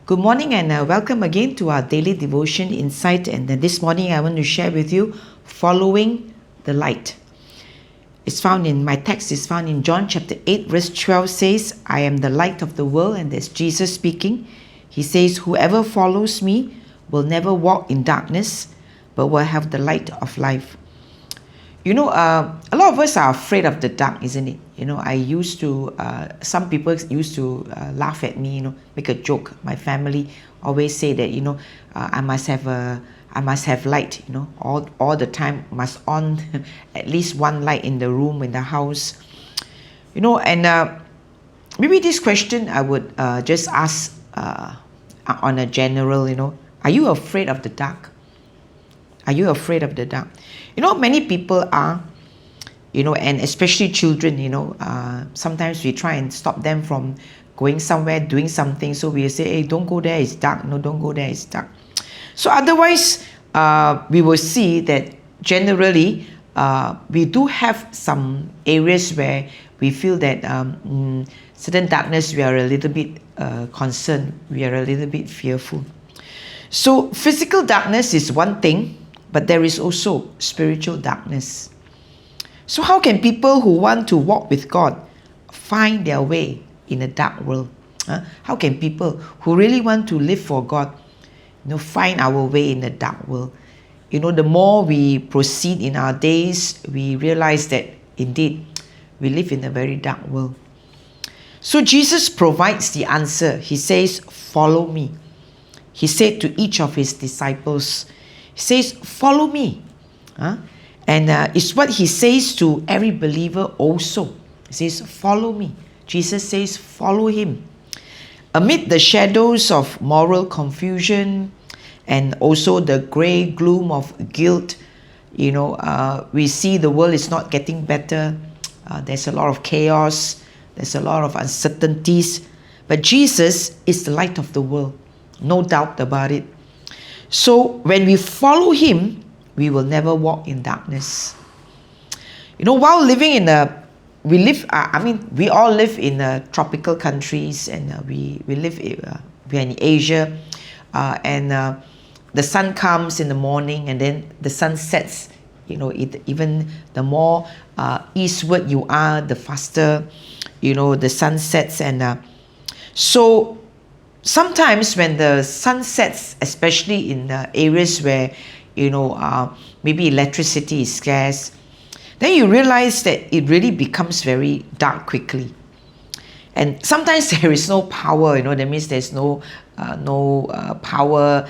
Good morning and welcome again to our daily devotion insight. And this morning I want to share with you following the light. It's found in my text is found in John chapter 8 verse 12 says, I am the light of the world, and there's Jesus speaking. He says, whoever follows me will never walk in darkness, but will have the light of life. A lot of us are afraid of the dark, isn't it? I used to, some people used to laugh at me, make a joke. My family always say that, I must have light, all the time, must on at least one light in the room, in the house. And maybe this question I would just ask on a general, are you afraid of the dark? Are you afraid of the dark? Many people are, and especially children, sometimes we try and stop them from going somewhere, doing something. So we say, hey, don't go there, it's dark. No, don't go there, it's dark. So otherwise, we will see that generally, we do have some areas where we feel that certain darkness, we are a little bit concerned, we are a little bit fearful. So physical darkness is one thing, but there is also spiritual darkness. So how can people who want to walk with God find their way in a dark world? How can people who really want to live for God, find our way in the dark world? The more we proceed in our days, we realize that indeed we live in a very dark world. So Jesus provides the answer. He says, follow me. He said to each of his disciples, he says, follow me. And it's what he says to every believer also. He says, follow me. Jesus says, follow him. Amid the shadows of moral confusion and also the gray gloom of guilt, we see the world is not getting better. There's a lot of chaos. There's a lot of uncertainties. But Jesus is the light of the world. No doubt about it. So when we follow him, we will never walk in darkness. While living in we all live in tropical countries, and we're in Asia, and the sun comes in the morning and then the sun sets. Even the more eastward you are, the faster, the sun sets. And so sometimes when the sun sets, especially in the areas where maybe electricity is scarce, then you realize that it really becomes very dark quickly. And sometimes there is no power, that means there's no power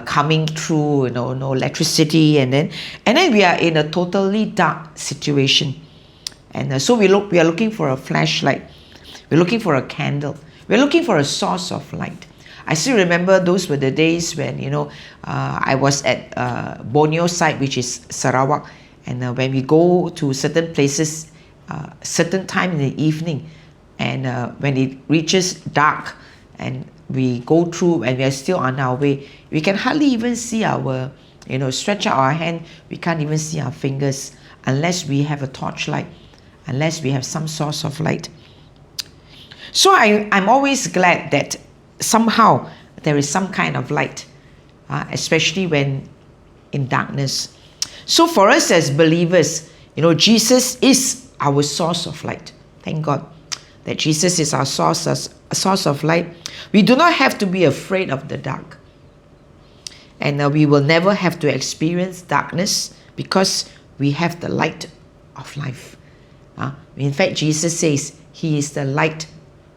coming through, no electricity, and then we are in a totally dark situation. And so we are looking for a flashlight, we're looking for a candle, we're looking for a source of light. I still remember those were the days when I was at Borneo side, which is Sarawak, and when we go to certain places, certain time in the evening, and when it reaches dark, and we go through and we are still on our way, we can hardly even see our, stretch out our hand, we can't even see our fingers unless we have a torchlight, unless we have some source of light. So I'm always glad that somehow there is some kind of light, especially when in darkness. So for us as believers, Jesus is our source of light. Thank God that Jesus is our source of light. We do not have to be afraid of the dark. And we will never have to experience darkness because we have the light of life. In fact, Jesus says he is the light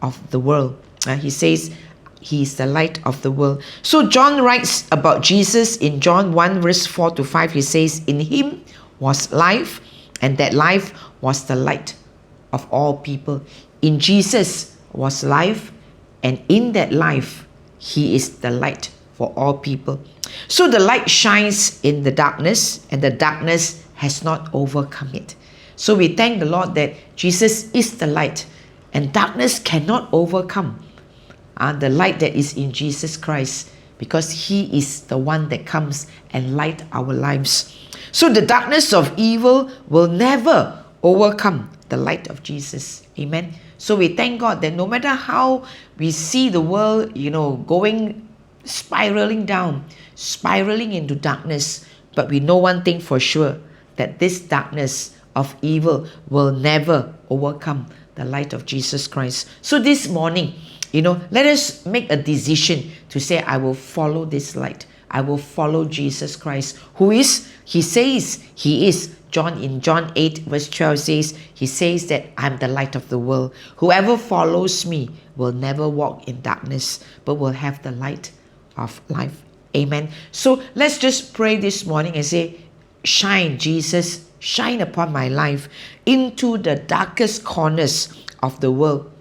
of the world. He says he is the light of the world. So John writes about Jesus in John 1 verse 4 to 5. He says, in him was life, and that life was the light of all people. In Jesus was life, and in that life, he is the light for all people. So the light shines in the darkness, and the darkness has not overcome it. So we thank the Lord that Jesus is the light, and darkness cannot overcome the light that is in Jesus Christ, because he is the one that comes and light our lives. So the darkness of evil will never overcome the light of Jesus. Amen. So we thank God that no matter how we see the world, going spiraling down, spiraling into darkness. But we know one thing for sure, that this darkness of evil will never overcome the light of Jesus Christ. So this morning, let us make a decision to say, I will follow this light. I will follow Jesus Christ, who is, he says, he is. In John 8 verse 12 says, he says that I'm the light of the world. Whoever follows me will never walk in darkness, but will have the light of life. Amen. So let's just pray this morning and say, shine, Jesus, shine upon my life into the darkest corners of the world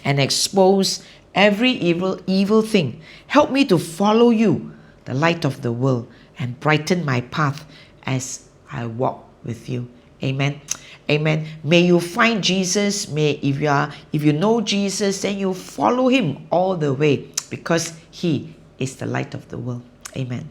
and expose every evil thing. Help me to follow you, the light of the world, and brighten my path as I walk with you. Amen. Amen. May you find Jesus. If you know Jesus, then you follow him all the way, because he is the light of the world. Amen.